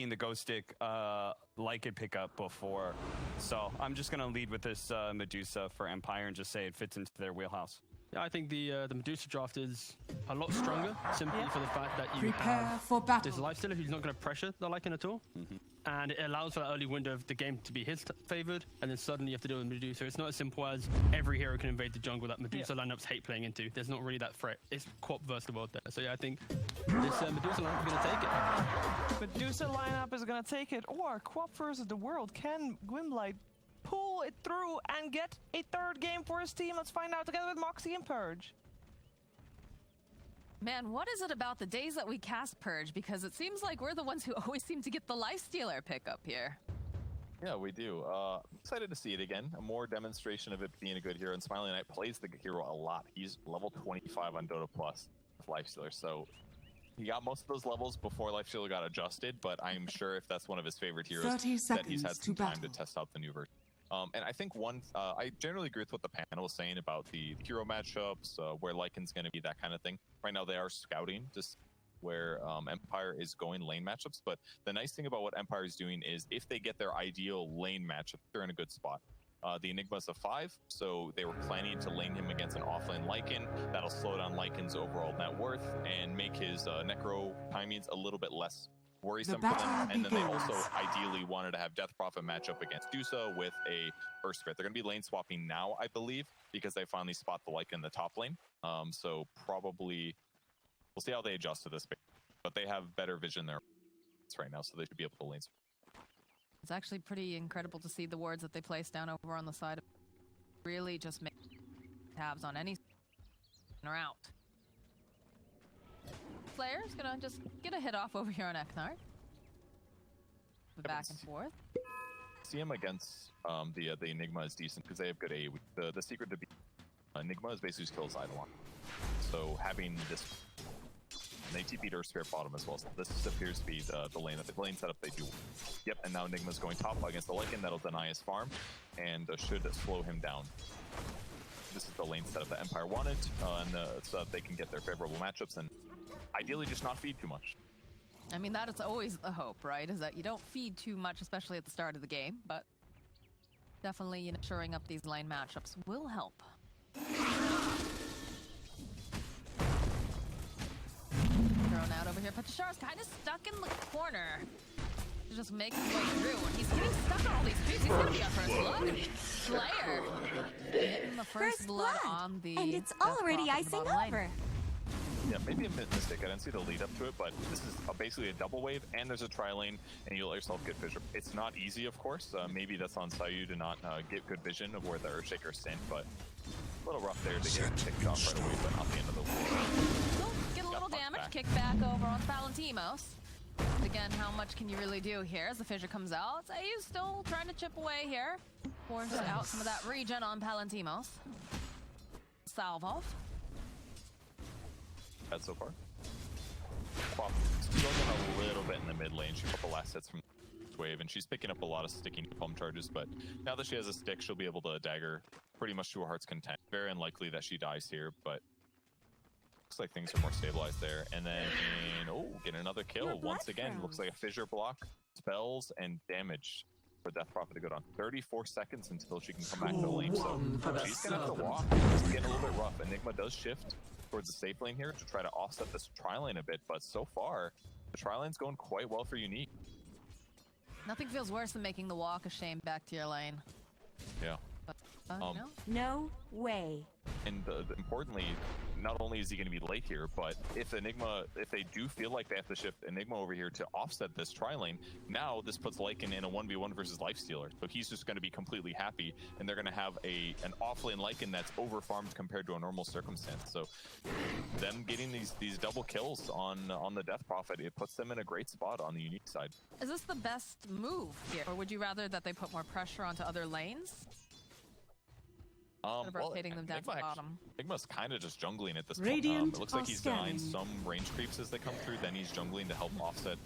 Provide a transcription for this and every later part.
the ghost stick like a pickup before. So I'm just going to lead with this Medusa for Empire and just say it fits into their wheelhouse. Yeah, I think the Medusa draft is a lot stronger simply for the fact that you Prepare have for battle. this lifestealer who's not going to pressure the Lycan at all. And it allows for that early window of the game to be his favored, and then suddenly you have to deal with Medusa. It's not as simple as every hero can invade the jungle that Medusa lineups hate playing into. There's not really that threat. It's Quap versus the world there. So yeah, I think this Medusa lineup is going to take it. Medusa lineup is going to take it, or Quap versus the world. Can Gwimblight pull it through and get a third game for his team? Let's find out together with Moxie and Purge. Man, what is it about the days that we cast Purge? Because it seems like we're the ones who always seem to get the Lifestealer pickup here. Yeah, we do. Excited to see it again. A more demonstration of it being a good hero. And Smiley Knight plays the hero a lot. He's level 25 on Dota Plus with Lifestealer. So he got most of those levels before Lifestealer got adjusted. But I'm sure if that's one of his favorite heroes, that he's had some time to test out the new version. And I think I generally agree with what the panel was saying about the hero matchups, where Lycan's going to be, that kind of thing. Right now they are scouting just where Empire is going lane matchups. But the nice thing about what Empire is doing is if they get their ideal lane matchup, they're in a good spot. The Enigma's a 5, so they were planning to lane him against an offlane Lycan. That'll slow down Lycan's overall net worth and make his Necro timings a little bit less worrisome for them. And then they also ideally wanted to have Death Prophet match up against Dusa with a Burst Spirit. They're going to be lane swapping now, I believe, because they finally spot the Lycan in the top lane. So probably we'll see how they adjust to this, but they have better vision there right now, so they should be able to lane swap. It's actually pretty incredible to see the wards that they place down over on the side of really just make tabs on any or out. Slayer's gonna just get a hit off over here on Eknar. Back and forth. See him against the Enigma is decent because they have good AoE. The secret to be Enigma is basically just kill his Eidolon. So having this, and they TP'd Earth Spirit bottom as well. So this appears to be the lane setup they do. Yep, and now Enigma's going top against the Lycan. That'll deny his farm and should slow him down. This is the lane setup that Empire wanted, so that they can get their favorable matchups and ideally just not feed too much. I mean, that is always a hope, right? Is that you don't feed too much, especially at the start of the game, but definitely, you know, shoring up these lane matchups will help. Thrown out over here. Patashar's kind of stuck in the corner. Just make his way through. He's getting stuck on all these trees. He's gonna be our first blood. Slayer getting the first blood on the. And it's already icing over. Yeah, maybe a mistake. I didn't see the lead up to it, but this is basically a double wave, and there's a tri-lane, and you let yourself get fissure. It's not easy, of course. Maybe that's on Sayu to not get good vision of where the Earthshaker's sent, but a little rough there to get kicked off right away, but not the end of the world. Still get a little damage. Kick back over on Valentimos. Again, how much can you really do here as the fissure comes out? Sayu's still trying to chip away here. Force out some of that regen on Valentimos. Salve off. Bad so far. Quap struggling a little bit in the mid lane. She got the last hits from this wave, and she's picking up a lot of sticking pump charges, but now that she has a stick, she'll be able to dagger pretty much to her heart's content. Very unlikely that she dies here, but looks like things are more stabilized there. And then, getting another kill. Once again, looks like a fissure block, spells, and damage for Death Prophet to go down. 34 seconds until she can come back to the lane, so she's gonna have to walk. It's getting a little bit rough. Enigma does shift towards the safe lane here to try to offset this tri-lane a bit, but so far, the tri-lane's going quite well for Unique. Nothing feels worse than making the walk of shame back to your lane. Yeah. No way. And importantly, not only is he going to be late here, but if they do feel like they have to shift Enigma over here to offset this tri-lane, now this puts Lycan in a 1v1 versus Lifestealer. So he's just going to be completely happy, and they're going to have an offlane Lycan that's over-farmed compared to a normal circumstance. So them getting these double kills on the Death Prophet, it puts them in a great spot on the Unique side. Is this the best move here, or would you rather that they put more pressure onto other lanes? Rotating them down to the bottom. Enigma's kind of just jungling at this point. It looks like he's denying some range creeps as they come through, then he's jungling to help offset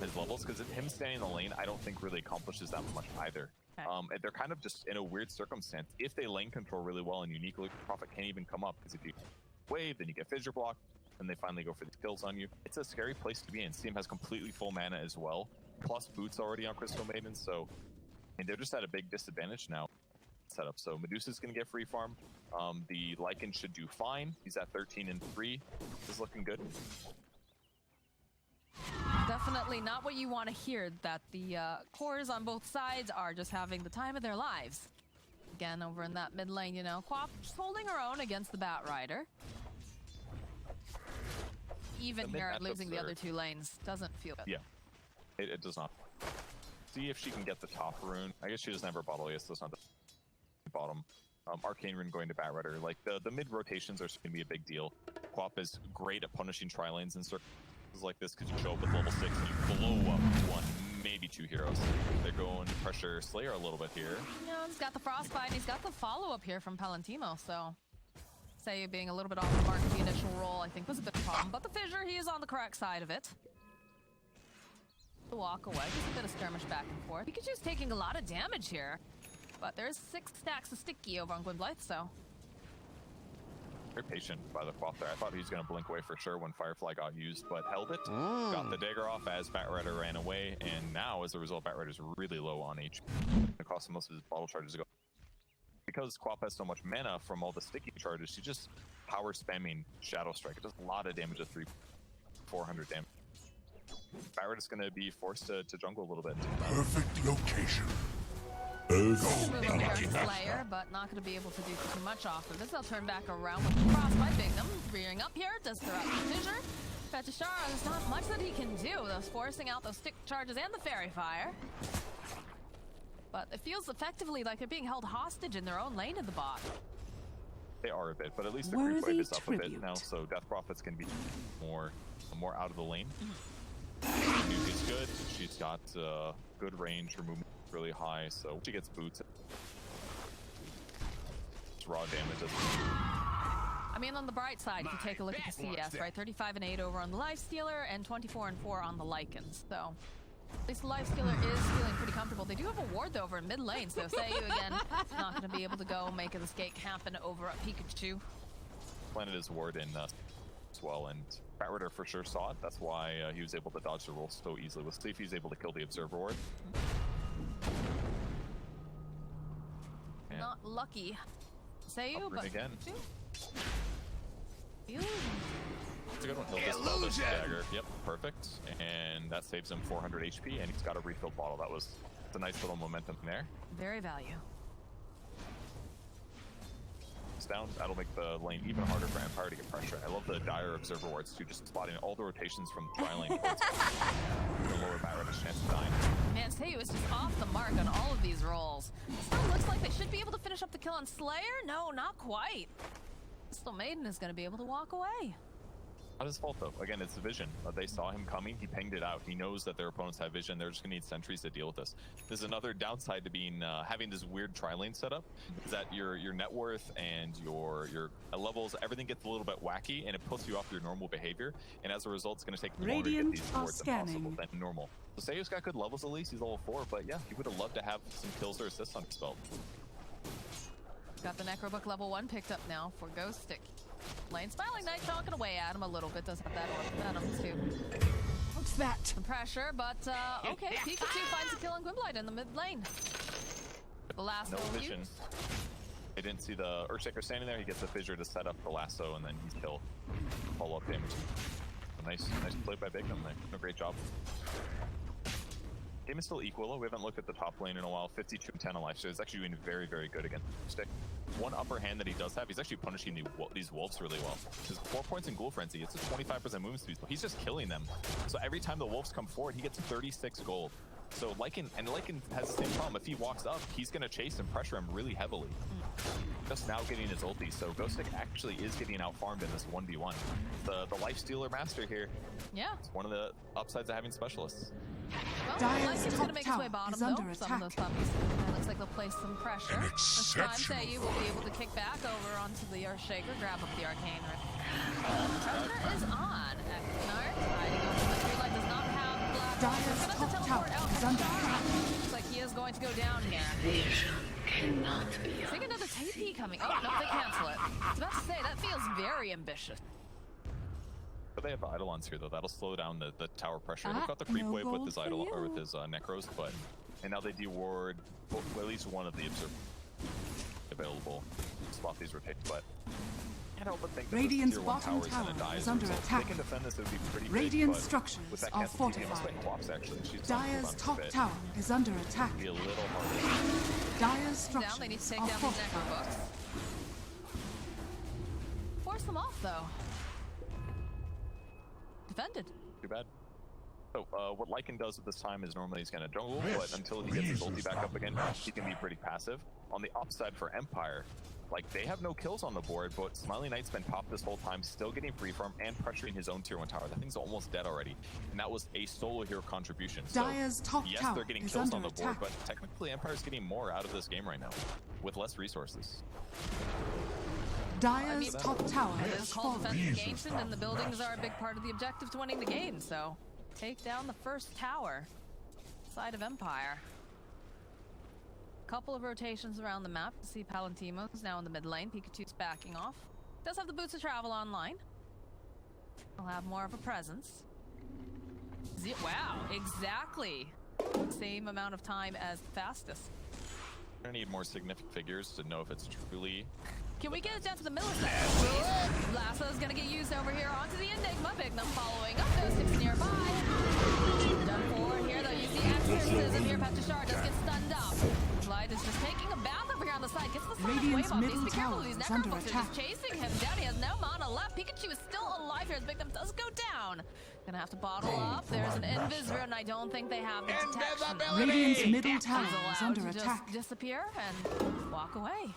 his levels, because him staying in the lane, I don't think really accomplishes that much either. Okay. They're kind of just in a weird circumstance. If they lane control really well and Unique Prophet can't even come up, because if you wave, then you get fissure block, and they finally go for the kills on you. It's a scary place to be in. Steam has completely full mana as well. plus boots already on Crystal Maiden, so I mean, they're just at a big disadvantage now. Setup. So Medusa's gonna get free farm. The Lycan should do fine. He's at 13 and 3. This is looking good. Definitely not what you want to hear, that the cores on both sides are just having the time of their lives. Again, over in that mid lane, you know, Quap just holding her own against the Bat Rider. Even here, losing the other two lanes doesn't feel good. Yeah, it does not. See if she can get the top rune. I guess she doesn't have her bottle yet, so it's not the bottom. Arcane Rune going to Bat Rider. Like, the mid rotations are going to be a big deal. Quap is great at punishing tri-lanes in circles like this because you show up with level 6 and you blow up one, maybe two heroes. They're going to pressure Slayer a little bit here. You know, he's got the Frostbite and he's got the follow-up here from Palantimo, so... Say being a little bit off the mark of the initial roll, I think, was a bit of a problem. But the Fissure, he is on the correct side of it. Walk away, just a bit of skirmish back and forth. Pikachu's taking a lot of damage here. But there's 6 stacks of sticky over on Gwynblythe, so... Very patient by the Quap there. I thought he was going to blink away for sure when Firefly got used, but held it. Got the dagger off as Bat Rider ran away, and now, as a result, Bat Rider's really low on HP. It cost him most of his bottle charges to go. Because Quap has so much mana from all the sticky charges, she's just power spamming Shadow Strike. It does a lot of damage at 400 damage. Bat Rider's going to be forced to jungle a little bit. Perfect location. Slayer, but not going to be able to do too much off of this. They'll turn back around with the Frostbite. Bignum rearing up here, does throw out the Fissure. Petishara, there's not much that he can do. Those forcing out those stick charges and the Fairy Fire. But it feels effectively like they're being held hostage in their own lane in the bot. They are a bit, but at least the creep wave is up a bit now, so Death Prophet's going to be more out of the lane. She's good. She's got good range. Her movement is really high, so she gets boots. It's raw damage. I mean, on the bright side, if you take a look at the CS, right? 35 and 8 over on the Lifestealer and 24 and 4 on the Lycans. So at least the Lifestealer is feeling pretty comfortable. They do have a ward, though, over in mid lane, so Sayu, again, not going to be able to go make an escape happen over at Pikachu. Planted his ward in as well, and Bat Rider for sure saw it. That's why he was able to dodge the roll so easily. We'll see if he's able to kill the Observer ward. Not lucky. Sayu, but again. Illusion. It's a good one. He'll just dagger. Yep, perfect. And that saves him 400 HP, and he's got a refilled bottle. That's a nice little momentum there. Very value. It's down. That'll make the lane even harder for Empire to get pressure. I love the dire Observer wards too, just spotting all the rotations from the tri-lane towards the lower Bat Rider's chance of dying. Man, Sayu is just off the mark on all of these rolls. Still looks like they should be able to finish up the kill on Slayer. No, not quite. Crystal Maiden is going to be able to walk away. Not his fault though. Again, it's the vision. They saw him coming. He pinged it out. He knows that their opponents have vision. They're just gonna need sentries to deal with this. There's another downside to being having this weird tri-lane setup, is that your net worth and your levels, everything gets a little bit wacky, and it puts you off your normal behavior. And as a result, it's gonna take longer to get these rewards than possible than normal. So Sayu's got good levels at least. He's level 4, but yeah, he would have loved to have some kills or assists on his belt. Got the Necrobook level 1 picked up now for Ghost Stick. Lane Smiling Knight chalking away at him a little bit. Does have that Venom too. What's that? Some pressure, but okay. Pikachu finds a kill on Gwynblythe in the mid lane. The lasso. No vision. They didn't see the Earthshaker standing there. He gets the Fissure to set up the lasso, and then he's killed. Follow-up damage. A nice play by Bignum there. A great job. Game is still equal. We haven't looked at the top lane in a while. 52-10 on life, so he's actually doing very, very good against Stick. One upper hand that he does have, he's actually punishing these wolves really well. His 4 points in Ghoul Frenzy, it's a 25% movement speed, but he's just killing them. So every time the wolves come forward, he gets 36 gold. So Lycan has the same problem. If he walks up, he's going to chase and pressure him really heavily. Just now getting his ulti, so Ghost Stick actually is getting out-farmed in this 1v1. The Lifestealer Master here. Yeah. It's one of the upsides of having specialists. Well, Lycan's going to make his way bottom, though. Some of those puppies. It looks like they'll place some pressure. This time, Sayu will be able to kick back over onto the Earthshaker, grab up the Arcane Rune. Pressure is on. Eknar hiding over the tree line, does not have black. Dyer's top tower is under attack. Looks like he is going to go down here. Vision cannot be. I think another TP coming. Oh, no, they cancel it. I was about to say, that feels very ambitious. But they have Eidolons here though. That'll slow down the tower pressure. They've got the creep wave with his Eidolon or with his Necros, but and now they deward at least one of the observers available to spot these rotations. But can't help but think that Radiant's tier 1 bottom tower tower is under If attack. they can defend this, it would be pretty Radiant big, structures with that are cancel TP, fortified. like Quaps, actually. She's Dire's top tower is under attack. Be a little harder. Dire's structures Down, they need to take are down these fortified. necro books. Force them off, though. Defended. Too bad. So, what Lycan does at this time is normally he's going to jungle, but until he gets his ulti back up again, he can be pretty passive. On the upside for Empire, like, they have no kills on the board, but Smiley Knight's been popped this whole time, still getting free farm and pressuring his own tier 1 tower. That thing's almost dead already, and that was a solo hero contribution. So, Dire's top yes, tower they're getting is kills under on the board, attack. but technically Empire's getting more out of this game right now, with less resources. Dire's top tower It is is called fallen. defensive engagement, and the buildings are a big part of the objective to winning the game, so take down the first tower side of Empire. Couple of rotations around the map to see Palantimos now in the mid lane. Pikachu's backing off. Does have the boots of travel online. He'll have more of a presence. Wow, exactly same amount of time as fastest. We're gonna need more significant figures to know if it's truly. Can we get it down to the middle sector, please? Lasso's gonna get used over here onto the Enigma. Bignum following up. Those six nearby. Done for here, though. Use the exorcism here. Petrishar does get stunned up. Light is just taking a bath over here on the side. Gets the sonic Radiant's wave off. middle Needs to be careful. tower These is under necrophones are attack. just chasing him down. He has no mana left. Pikachu is still alive here as Bignum does go down. Gonna have to bottle up. There's an invis rune. I don't think they have the detection. Radiant's middle tower He's is allowed under to attack. just disappear and walk away.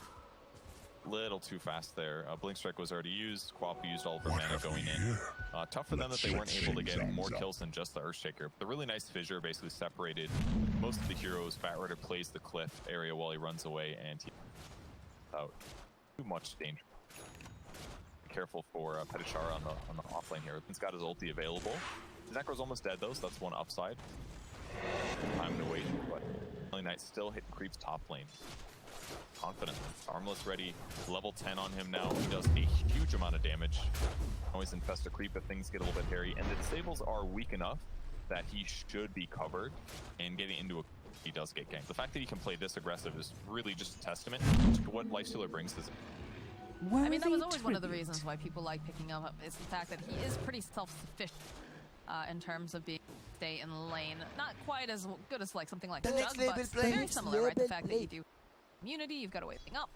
Little too fast there. Blink Strike was already used. Quap used all of her mana going in. Tough for them that they weren't able to get more kills than just the Earthshaker. The really nice fissure basically separated most of the heroes. Fat Rider plays the cliff area while he runs away, and he without too much danger. Careful for Petishar on the offlane here. He's got his ulti available. His Necro's almost dead though, so that's one upside. Time to wait, but Smiley Knight still hitting creeps top lane. Confidently. Armless ready, level 10 on him now. He does a huge amount of damage. Always infest a creep if things get a little bit hairy, and the disables are weak enough that he should be covered, and getting into a he does get ganked. The fact that he can play this aggressive is really just a testament to what Lifestealer brings to this. I mean, that was always one of the reasons why people like picking him up, is the fact that he is pretty self-sufficient in terms of being stay in the lane. Not quite as good as like something like Jug, but very similar, right? The fact that you do immunity, you've got to wake up.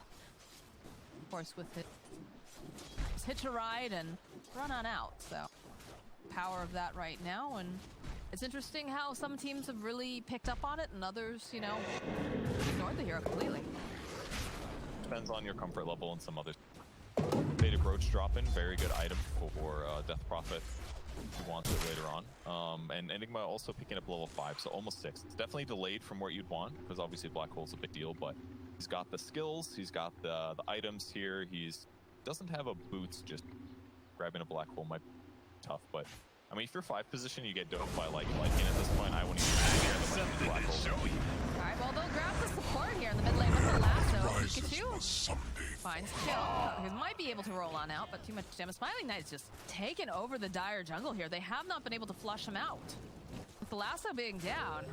Of course, with his hitch a ride and run on out, so power of that right now. And it's interesting how some teams have really picked up on it and others, you know, ignored the hero completely. Depends on your comfort level and some others. Beta Roach drop-in, very good item for Death Prophet who wants it later on. And Enigma also picking up level 5, so almost 6. It's definitely delayed from what you'd want, because obviously Black Hole's a big deal, but he's got the skills, he's got the items here, doesn't have a boots, just grabbing a Black Hole might be tough, but I mean, if you're 5 position, you get doped by like Lycan at this point. I wouldn't even the Black Hole. Alright, well, they'll grab the support here in the mid lane with the lasso. Pikachu finds the kill. He might be able to roll on out, but too much damage. Smiley Knight's just taken over the Dire jungle here. They have not been able to flush him out. With the lasso being down, I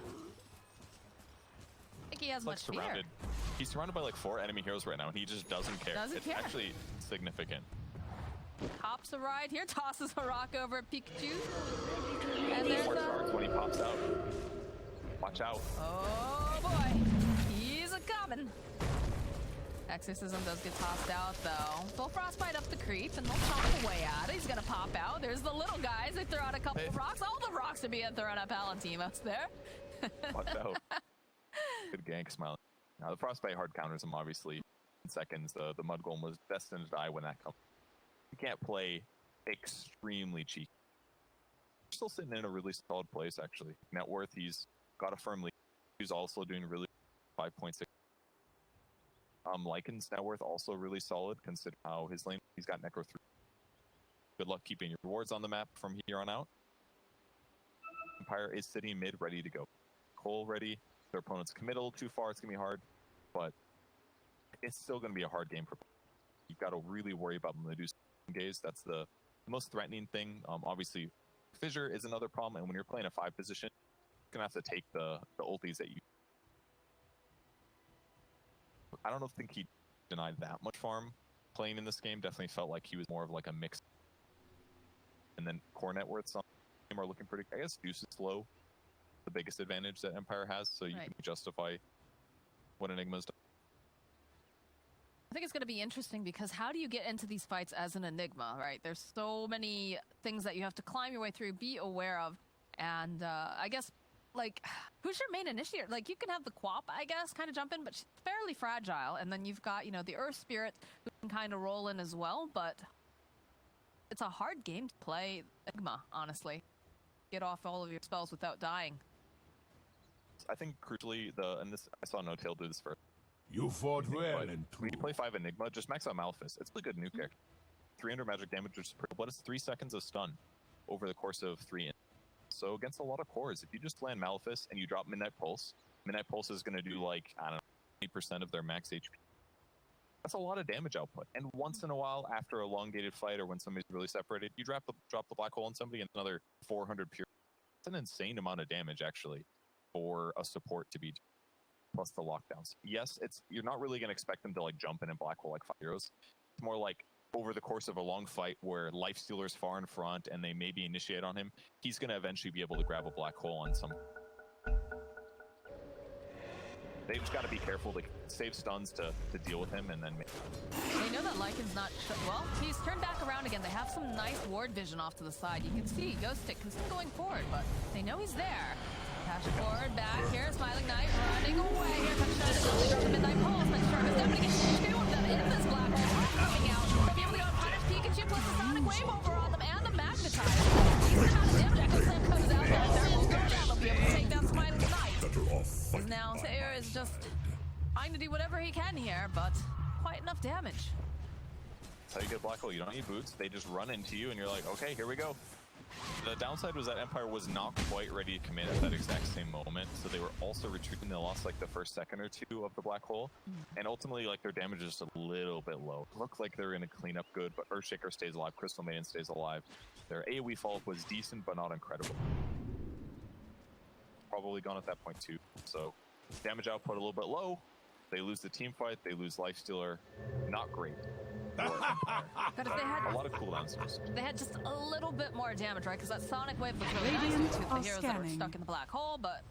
think he has much fear. He's surrounded by like 4 enemy heroes right now, and he just doesn't care. It's actually significant. Hops a ride here, tosses a rock over at Pikachu. And there's when he pops out. Watch out. Oh boy, he's a-coming. Exorcism does get tossed out though. They'll frostbite up the creep and they'll chomp away at it. He's gonna pop out. There's the little guys. They throw out a couple of rocks. All the rocks are being thrown at Palantimos there. Watch out. Good gank, Smiley. Now the frostbite hard counters him obviously in seconds. The mud golem was destined to die when that comes. You can't play extremely cheeky. Still sitting in a really solid place actually. Net worth, he's got a firm lead. He's also doing really 5.6. Lycan's net worth also really solid considering how his lane, he's got Necro 3. Good luck keeping your rewards on the map from here on out. Empire is sitting mid ready to go. Cole ready. Their opponent's commit a little too far, it's gonna be hard, but it's still gonna be a hard game for. You've got to really worry about the Medusa gaze. That's the the most threatening thing. Obviously, Fissure is another problem, and when you're playing a 5 position, you're gonna have to take the ulties that you. I don't think he denied that much farm playing in this game. Definitely felt like he was more of like a mix. And then core net worths on the game are looking pretty. I guess Deuce is slow, the biggest advantage that Empire has, so you can justify what Enigma's done. I think it's going to be interesting because how do you get into these fights as an Enigma, right? There's so many things that you have to climb your way through, be aware of, and I guess, like, who's your main initiator? Like, you can have the Quap, I guess, kind of jump in, but she's fairly fragile, and then you've got, you know, the Earth Spirit who can kind of roll in as well, but it's a hard game to play Enigma, honestly. Get off all of your spells without dying. I think crucially, and this I saw No Tail do this first. You fought well and when you play 5 Enigma, just max out Malefice. It's a really good nuke character. 300 magic damage, which is pretty, but it's 3 seconds of stun over the course of 3. So against a lot of cores, if you just land Malefice and you drop Midnight Pulse is going to do like, I don't know, 8% of their max HP. That's a lot of damage output. And once in a while, after a elongated fight or when somebody's really separated, you drop the black hole on somebody and another 400 pure. It's an insane amount of damage actually for a support to be plus the lockdowns. Yes, you're not really going to expect them to like jump in and black hole like 5 heroes. It's more like over the course of a long fight where Lifestealer's far in front and they maybe initiate on him, he's going to eventually be able to grab a black hole on some. They just got to be careful to save stuns to deal with him, and then. They know that Lycan's not. Well, he's turned back around again. They have some nice ward vision off to the side. You can see Ghost Stick is still going forward, but they know he's there. Dash forward, back here, Smiling Knight running away. Here comes Shadow. They drop the Midnight Pulse, but Shadow is definitely getting 2 of them in this black hole. Coming out. They'll be able to go and punish Pikachu plus the Sonic Wave over on them and the Magnetize. Damage Slam comes out. They're all going down. They'll be able to take down Smiling Knight. Now Sayer is just trying to do whatever he can here, but quite enough damage. That's how you get black hole. You don't need boots. They just run into you, and you're like, okay, here we go. The downside was that Empire was not quite ready to commit at that exact same moment, so they were also retreating. They lost like the first second or 2 of the black hole, and ultimately like their damage is just a little bit low. It looked like they were going to clean up good, but Earthshaker stays alive, Crystal Maiden stays alive. Their AoE follow-up was decent, but not incredible. Probably gone at that point too, so damage output a little bit low. They lose the team fight, they lose Lifestealer. Not great. But if they had a lot of cooldowns. They had just a little bit more damage, right? Because that Sonic Wave was really nice to the heroes that were stuck in the black hole, but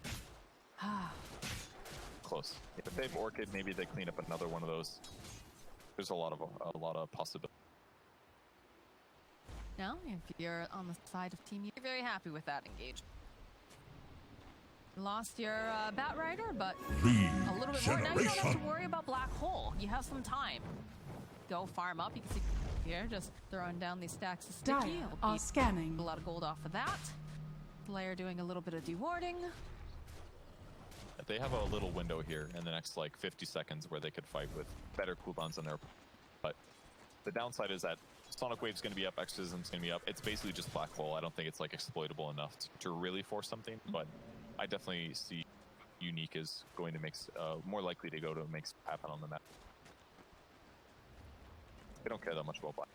close. If they have Orchid, maybe they clean up another one of those. There's a lot of possibility. No, if you're on the side of Team, you're very happy with that engagement. Lost your Bat Rider, but a little bit more. Now you don't have to worry about black hole. You have some time. Go farm up. You can see here, just throwing down these stacks of sticky. Are scanning. A lot of gold off of that. Slayer doing a little bit of dewarding. They have a little window here in the next like 50 seconds where they could fight with better cooldowns than their. But the downside is that Sonic Wave's going to be up, Exorcism's going to be up. It's basically just black hole. I don't think it's like exploitable enough to really force something, but I definitely see Yunique is going to make more likely to go to make happen on the map. They don't care that much about black.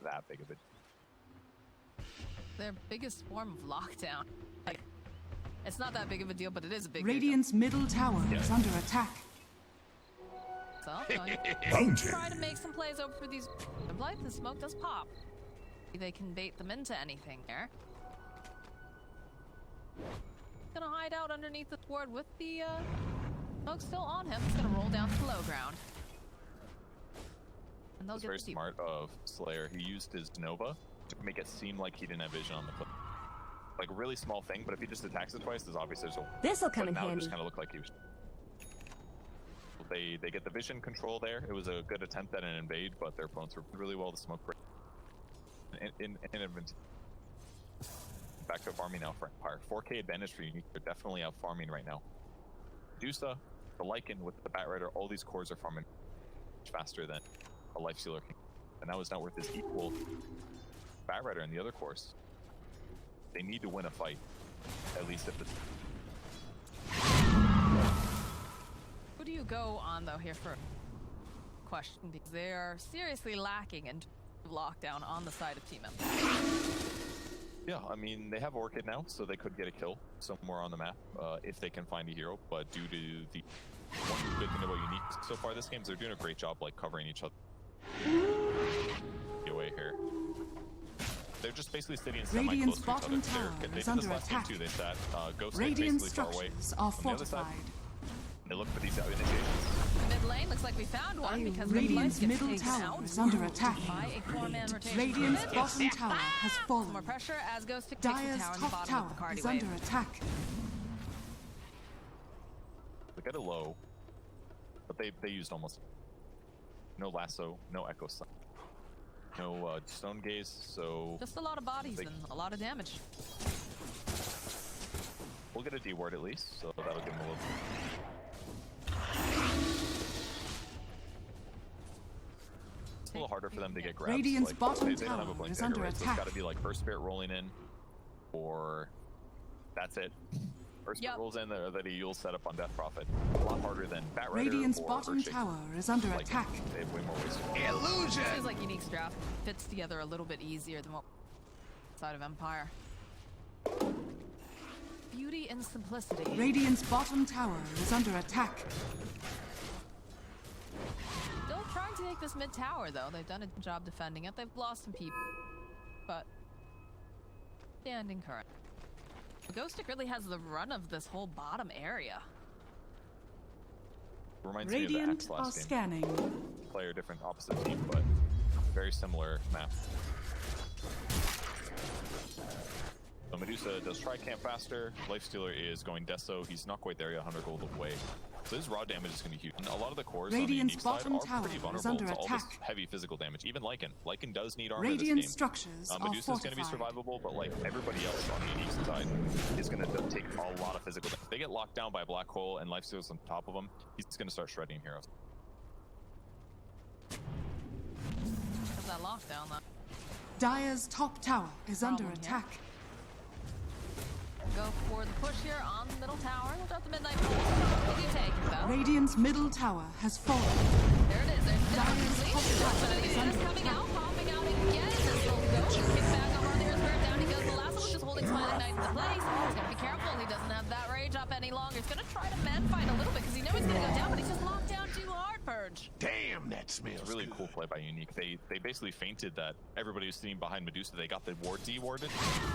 That big of it. Their biggest form of lockdown. Like, it's not that big of a deal, but it is a big Radiant's deal. middle tower is under attack. So, going to try to make some plays over for these. Blythe, the smoke does pop. They can bait them into anything here. Gonna hide out underneath the ward with the smoke still on him. He's gonna roll down to the low ground. And they'll That's get very smart of Slayer. He used his Nova to make it seem like he didn't have vision on the clip. Like a really small thing, but if he just attacks it twice, there's obviously This'll come in now handy. It just kind of looked like he was. They get the vision control there. It was a good attempt at an invade, but their opponents were really well. The smoke break. Back to farming now for Empire. 4K advantage for Yunique. They're definitely out farming right now. Medusa, the Lycan with the Bat Rider, all these cores are farming much faster than a Lifestealer can. And now his net worth is equal Bat Rider in the other cores. They need to win a fight, at least if it's. Who do you go on though here for question? Because they are seriously lacking in lockdown on the side of Team Empire. Yeah, I mean, they have Orchid now, so they could get a kill somewhere on the map if they can find a hero. But due to the one good thing about Unique so far this game is they're doing a great job like covering each other. Get away here. They're just basically sitting semi-close to each other. They did this last game too. They sat Ghost basically far away are on the other side. They look for these initiations. Mid lane looks like we found one because Radiant's the middle tower is under attack. by a 4-man rotation. Radiant's bottom tower has fallen. More pressure as Ghost takes the Dire's tower in the top bottom tower of the Cardi is wave. under attack. They got a low, but they used almost no lasso, no echo sign, no stone gaze. So just a lot of bodies and a lot of damage. We'll get a D ward at least, so that'll give them a little. It's a little harder for them to get grabs. Radiant's like, bottom they don't have a tower blink is dagger, under right? So attack. it's got to be like First Spirit rolling in, or that's it. First Spirit rolls in, or that a Yule set up on Death Prophet. A lot harder than Bat Rider Radiant's or bottom Earthshake. tower is under Like, attack. they have way more ways. Illusion! Feels like Unique's draft fits together a little bit easier than what side of Empire. Beauty and simplicity. Radiant's bottom tower is under attack. Still trying to take this mid tower though. They've done a good job defending it. They've lost some people, but standing current. Ghostic really has the run of this whole bottom area. Reminds me of the Radiant Axe are last game. scanning. Player different, opposite team, but very similar map. So Medusa does try camp faster. Lifestealer is going Deso. He's not quite there yet, 100 gold away. So his raw damage is going to be huge. And a lot of the cores Radiant's on the Unique bottom side are tower pretty is vulnerable under to all this attack. heavy physical damage. Even Lycan. Lycan does need armor Radiant this game. structures are Medusa's going to be fortified. survivable, but like everybody else on the Unique side is going to take a lot of physical damage. If they get locked down by a black hole and Lifestealer's on top of him, he's going to start shredding heroes. Because that lockdown though. Dire's top tower is under Problem here. attack. Go for the push here on the middle tower. We'll drop the midnight pulse. What do you take it though? Radiant's middle tower has fallen. There it is. There's the Dire's top tower is under coming attack. out, popping out again. This little ghost kicks back over on the Spirit. Down he goes. The last one was just holding Smiling Knight into place. He's gonna be careful. He doesn't have that rage up any longer. He's gonna try to man fight a little bit because he knows he's gonna go down, but he's just locked down too hard. Purge. Damn, that smells It's a really good. cool play by Unique. They basically feinted that everybody was sitting behind Medusa. They got the ward de-warded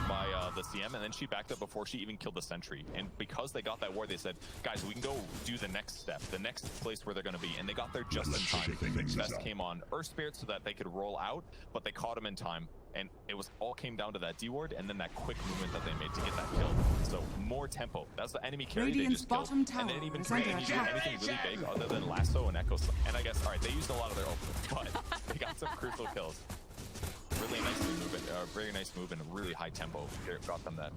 by the CM, and then she backed up before she even killed the sentry. And because they got that ward, they said, guys, we can go do the next step, the next place where they're going to be. And they got there just in time. Best came on Earth Spirit so that they could roll out, but they caught him in time. And it was all came down to that D-ward and then that quick movement that they made to get that kill. So more tempo. That's the enemy carry. Radiant's they just bottom killed. And they didn't even tower try is under anything attack. really big other than lasso and echo. And I guess, all right, they used a lot of their ult, but they got some crucial kills. Really nicely moving, very nice move and really high tempo. Got them that.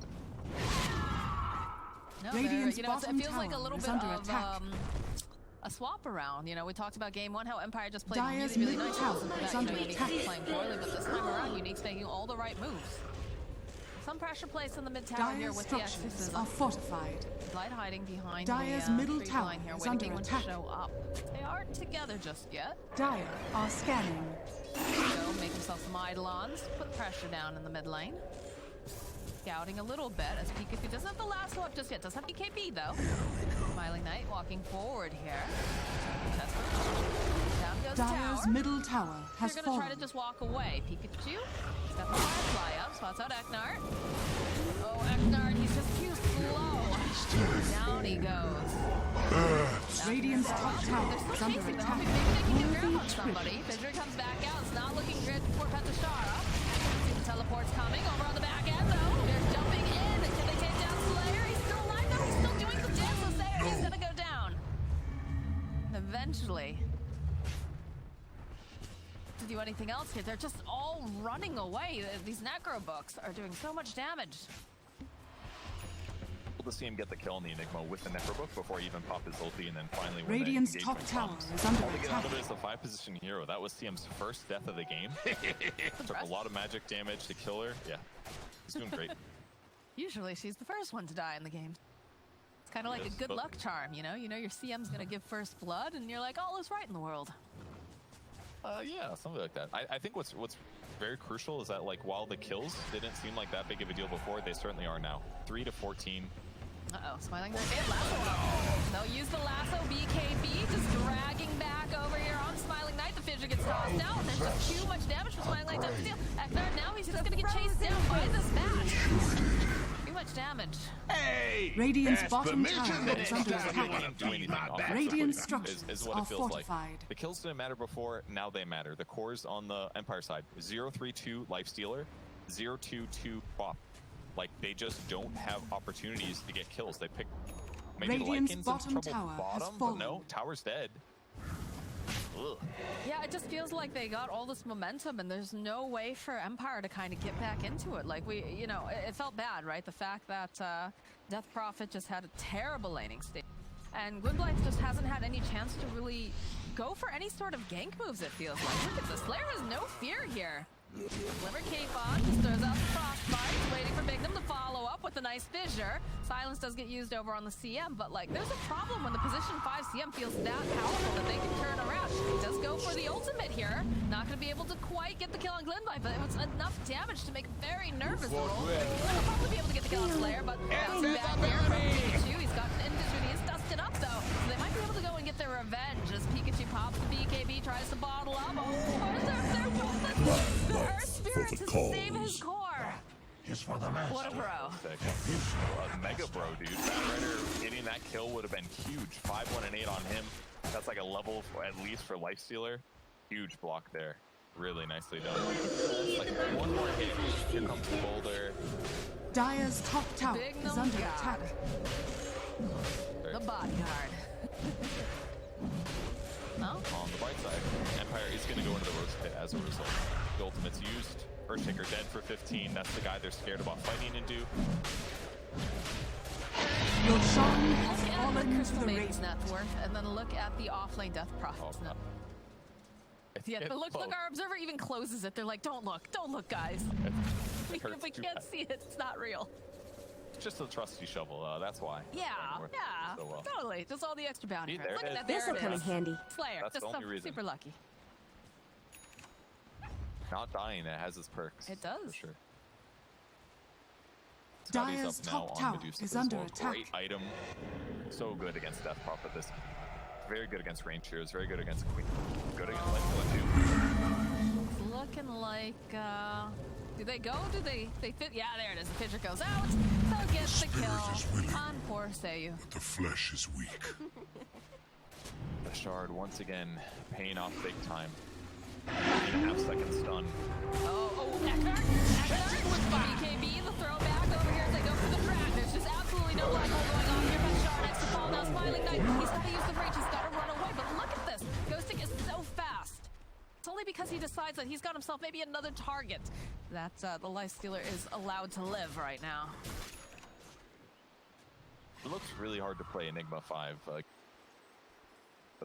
No, Radiant's it bottom feels like a tower little is bit under of attack. a swap around. You know, we talked about game one, how Empire just played Dire's really, really middle nice. tower It wasn't is that, under Unique's attack. playing poorly, but this time around, Unique's making all the right moves. Some pressure placed in the mid tower here Dire's with the structures exorcism. are fortified. Light hiding behind Dire's the middle tree tower line here, is waiting under for anyone attack. to show up. They aren't together just yet. Dire are scanning. So make himself some eidolons, put pressure down in the mid lane. Scouting a little bit as Pikachu doesn't have the lasso up just yet. Does have BKB though. Smiling Knight walking forward here. Down goes the Dire's tower. middle tower has They're gonna fallen. try to just walk away. Pikachu, step the Firefly up, spots out Eknart. Oh, Eknart, he's just too slow. Down he goes. Radiant's top tower They're is still under chasing though. attack. Maybe they can get Will grab be on somebody. tripped. Fissure comes back out. It's not looking good for Petashara. See the teleport's coming over on the back end though. They're jumping in. Can they take down Slayer? He's still alive though. He's still doing the dance. So Slayer, he's gonna go down. And eventually, to do anything else here, they're just all running away. These necro books are doing so much damage. To see him get the kill on the Enigma with the Necrobook before he even popped his ulti, and then finally when Radiant's the top engagement tower comes, is under all they get out of attack. it is the 5-position hero. That was CM's first death of the game. Took a lot of magic damage to kill her. Yeah, he's doing great. Usually she's the first one to die in the game. It's kind of like Yes, a good but- luck charm, you know? You know your CM's gonna give first blood, and you're like, all is right in the world. Yeah, something like that. I think what's very crucial is that like while the kills didn't seem like that big of a deal before, they certainly are now. 3 to 14. Uh-oh, Smiling Knight. They have lasso. They'll use the lasso. BKB just dragging back over here on Smiling Knight. The Fissure gets tossed out. There's just too much damage for Smiling Knight to deal. Now he's just going to get chased down by this match. Too much damage. Hey! Radiant's ask bottom permission tower the is next under time attack. you wanna Do anything my off back. Radiant is structures what are it feels like. fortified. The kills didn't matter before, now they matter. The cores on the Empire side, 0-3-2 Lifestealer, 0-2-2 Bop. Like, they just don't have opportunities to get kills. They pick maybe Radiant's Lycan's bottom in trouble tower has bottom, but fallen. no, tower's dead. Ugh. Yeah, it just feels like they got all this momentum and there's no way for Empire to kind of get back into it. Like it felt bad, right? The fact that Death Prophet just had a terrible laning state. And Gwynblythe just hasn't had any chance to really go for any sort of gank moves, it feels like. Look at this. Slayer has no fear here. Glimmer Cape on, just throws out the Frostbite, waiting for Bignum to follow up with a nice Fissure. Silence does get used over on the CM, but like there's a problem when the position 5 CM feels that powerful that they can turn around. He does go for the ultimate here. Not going to be able to quite get the kill on Gwynblythe, but it was enough damage to make him very nervous. He'll probably be able to get the kill on Slayer, but bouncing back here from Pikachu. He's gotten into it. He is dusted up though, so they might be able to go and get their revenge as Pikachu pops the BKB, tries to bottle up. Oh, where's their Earth Spirit to save his core. Just for the master. What a bro. Mega bro, dude. Bad Rider getting that kill would have been huge. 5-1 and 8 on him. That's like a level at least for Lifestealer. Huge block there. Really nicely done. Like one more hit. Here comes the boulder. Dire's top tower is under attack. The bodyguard. On the bright side, Empire is going to go into the roast pit as a result. The ultimate's used. Earthshaker dead for 15. That's the guy they're scared about fighting into. Your Sean has Look at fallen the to Crystal the Maiden's race. net worth, and then look at the offlane Death Prophet's net. Yeah, but look, our observer even closes it. They're like, don't look, guys. If we can't see it, it's not real. It's just a trusty shovel, that's why. Yeah, So well. totally. Just all the extra bounty. See, there Look it at is. that. There This'll it come in is. handy. Slayer, That's just the only reason. super lucky. Not dying, it has its perks. It does. For sure. Dire's Scotty's up top now on tower Medusa is as under well. attack. Great item. So good against Death Prophet. This very good against range heroes. Very good against Queen. Good against Lightfoot too. It's looking like, do they go? Do they fit? Yeah, there it is. The Fissure goes out. So gets the kill on poor Seiyu. But the flesh is weak. The shard once again paying off big time. 3.5 second stun. Eknar? BKB, the throwback over here as they go for the drag. There's just absolutely no level going on here, but Shard next to fall now. Smiling Knight, he's got to use the breach, he's got to run away, but look at this. Ghosting is so fast. It's only because he decides that he's got himself maybe another target that the Lifestealer is allowed to live right now. It looks really hard to play Enigma 5, but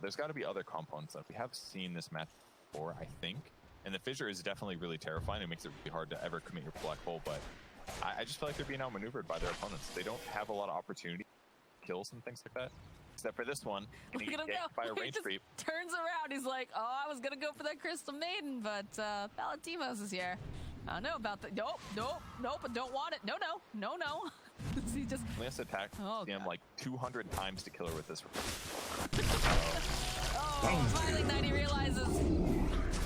there's got to be other components that we have seen this match before, I think. And the Fissure is definitely really terrifying. It makes it really hard to ever commit your black hole, but I just feel like they're being outmaneuvered by their opponents. They don't have a lot of opportunity kills and things like that. Except for this one, and he gets by a range creep. Turns around, he's like, oh, I was gonna go for that Crystal Maiden, but Valentimos is here. I don't know about that. Nope, I don't want it. No. He just He has to attack him like 200 times to kill her with this. Smiling Knight, he realizes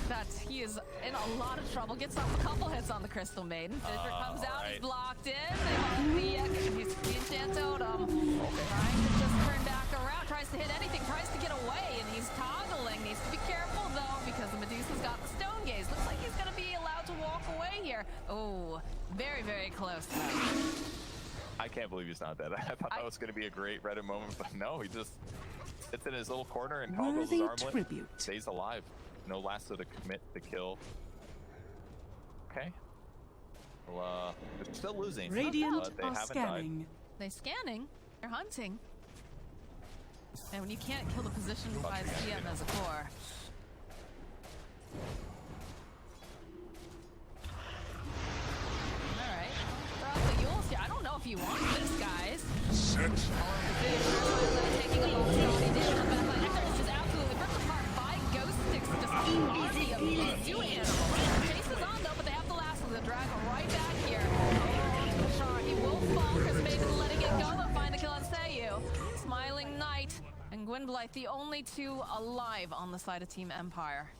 that he is in a lot of trouble. Gets off a couple hits on the Crystal Maiden. Fissure comes out, he's blocked in. He's the enchant totem. Trying to just turn back around, tries to hit anything, tries to get away, and he's toggling. Needs to be careful though, because the Medusa's got the stone gaze. Looks like he's gonna be allowed to walk away here. Oh, very, very close though. I can't believe he's not dead. I thought that was going to be a great Reddit moment, but no, he just sits in his little corner and toggles his armlet. Stays alive. No lasso to commit the kill. Okay. Well, they're still losing. Radiant but they are haven't scanning. died. They're scanning. They're hunting. And when you can't kill the position 5 CM as a core. Alright. I don't know if you want this, guys. Set. Taking a lot of damage on the back line. Eknar is just absolutely ripped apart by Ghost Sticks. Just army And Gwynblythe, the only two alive on the side of Team Empire.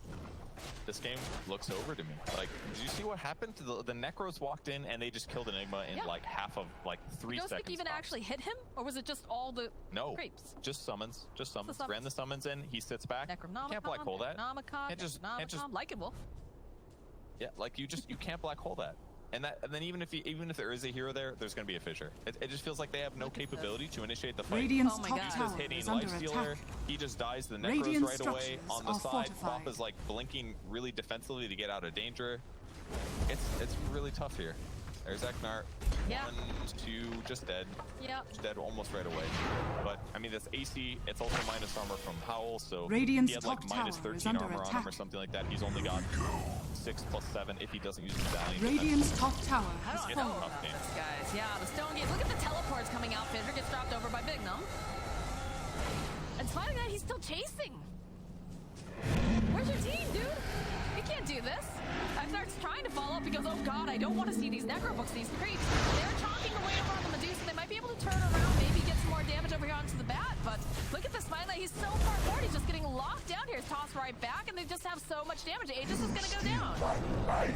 This game looks over to me. Like, did you see what happened? The Necros walked in and they just killed Enigma in like half of like 3 seconds. Did Ghost even actually hit him? Or was it just all the creeps? Just summons. Just summons. Ran the summons in. He sits back. Can't black hole that. Can't just like it, Wolf. Yeah, like you can't black hole that. And then even if there is a hero there, there's going to be a fissure. It just feels like they have no capability to initiate the fight. Radiant's oh my top God. tower Hitting is under Lifestealer, attack. he just dies the Necros Radiant right away. On the side, fortified. Pop is like blinking really defensively to get out of danger. It's really tough here. There's Eknar. Yeah. 1, 2, just dead. Yep. Just dead almost right away. But I mean, this AC, it's also minus armor from Howl, so Radiant's he had like top minus tower is 13 under armor on attack. him or something like that. He's only got 6 + 7 if he doesn't use his Valiant. Radiant's top tower I has don't know fallen. about this, guys. Yeah, the Stone Gate. Look at the teleports coming out. Fissure gets dropped over by Bignum. And despite that, he's still chasing. Where's your team, dude? You can't do this. Eknar's trying to follow up. He goes, oh god, I don't want to see these Necrobooks, these creeps. They're chalking away over on the Medusa. They might be able to turn around, maybe get some more damage over here onto the bat. But look at the Smiley. He's so far forward. He's just getting locked down here. He's tossed right back, and they just have so much damage. Aegis is going to go down. Run back.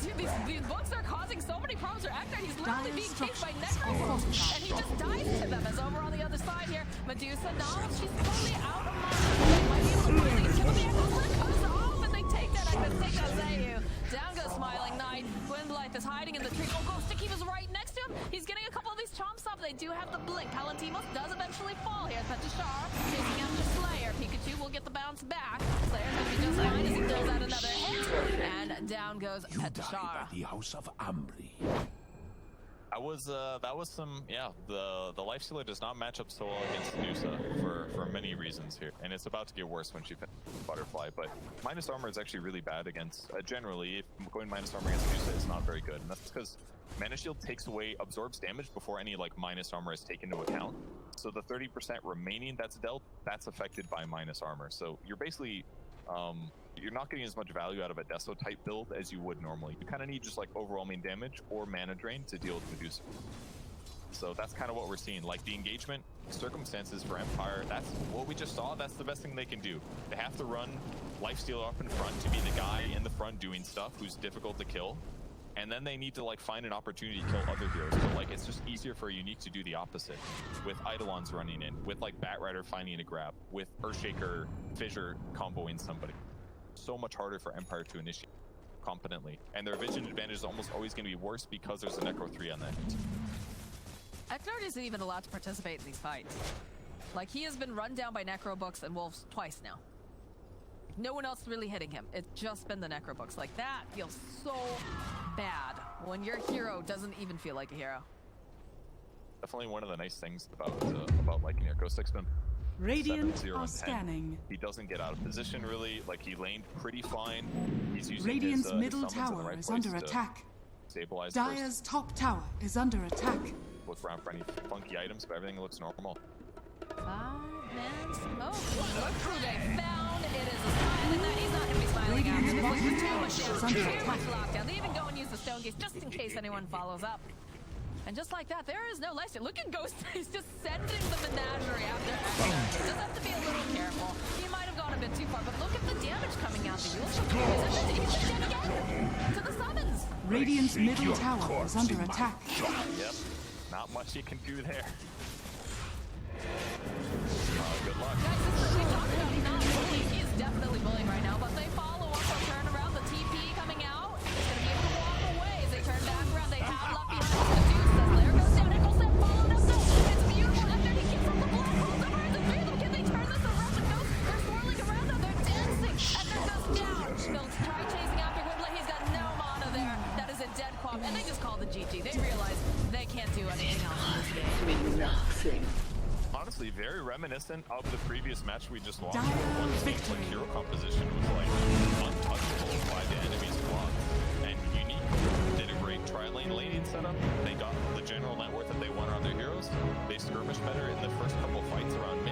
Dude, these books are causing so many problems for Eknar. He's literally being chased by Necrobooks, and he just dies to them. As over on the other side here, Medusa, now she's totally out of mind. They might be able to push these two. The Echoes comes off, and they take that. I can take that Zayu. Down goes Smiling Knight. Gwynblythe is hiding in the tree. Oh, Ghost Sticky was right next to him. He's getting a couple of these chomps up. They do have the blink. Palantimos does eventually fall here. Petashar chasing after Slayer. Pikachu will get the bounce back. Slayer's going to be just fine as he throws out another hit. And down goes Petashar. The House of Ambry. That was some, yeah, the Lifestealer does not match up so well against Medusa for many reasons here, and it's about to get worse when she finishes Butterfly, but minus armor is actually really bad against, generally, if going minus armor against Medusa is not very good, and that's because Mana Shield absorbs damage before any like minus armor is taken into account, so the 30% remaining that's dealt, that's affected by minus armor, so you're basically, you're not getting as much value out of a Deso type build as you would normally. You kind of need just like overwhelming damage or mana drain to deal with Medusa. So that's kind of what we're seeing. Like the engagement circumstances for Empire, that's what we just saw. That's the best thing they can do. They have to run Lifestealer up in front to be the guy in the front doing stuff who's difficult to kill. And then they need to like find an opportunity to kill other heroes. But like it's just easier for a Unique to do the opposite. With Eidolons running in, with like Batrider finding a grab, with Earthshaker, Fissure comboing somebody. So much harder for Empire to initiate competently, and their vision advantage is almost always going to be worse because there's a Necro 3 on that. Eknar isn't even allowed to participate in these fights. Like, he has been run down by Necrobooks and Wolves twice now. No one else really hitting him. It's just been the Necrobooks. Like, that feels so bad when your hero doesn't even feel like a hero. Definitely one of the nice things about liking your Ghost Sixman. Radiant 7, 0, are and 10. scanning. He doesn't get out of position really. Like he laned pretty fine. He's using Radiant's his, middle his tower right is under attack. Stabilize Dire's first. top tower is under attack. Look around for any funky items, but everything looks normal. 5-man smoke. Look who they found. It is a Smiling Knight. He's not going to be smiling after this. Looks too much damage. Too much lockdown. They even go and use the Stone Gates just in case anyone follows up. And just like that, there is no lifesteal. Look at Ghost. He's just sending the menagerie after Eknar. He just have to be a little careful. He might have gone a bit too far, but look at the damage coming out. The Yule He's dead again to the summons. Radiant's middle tower is under attack. Yep, not much you can do there. Good luck. Guys, this is what we talked about. He's not bullying. He is definitely bullying right now, but they follow up. They'll turn around. The TP coming out. He's going to be able to walk away as they turn back around. They have left behind the Medusa. Slayer goes down. Eccleston followed up. It's beautiful. And then he gets from the black holes over into three of them. Can they turn this around? The Ghosts, they're swirling around them. They're dancing. And there goes down. They'll try chasing after Gwynblythe. He's got no mana there. That is a dead quap. And they just call the GG. They realize they can't do anything else in this game. Nothing. Honestly, very reminiscent of the previous match we just lost. Dire One team's victory. like hero composition was like untouchable by the enemy's squad. And Unique did a great tri-lane laning setup. They got the general net worth that they wanted on their heroes. They skirmished better in the first couple fights around mid.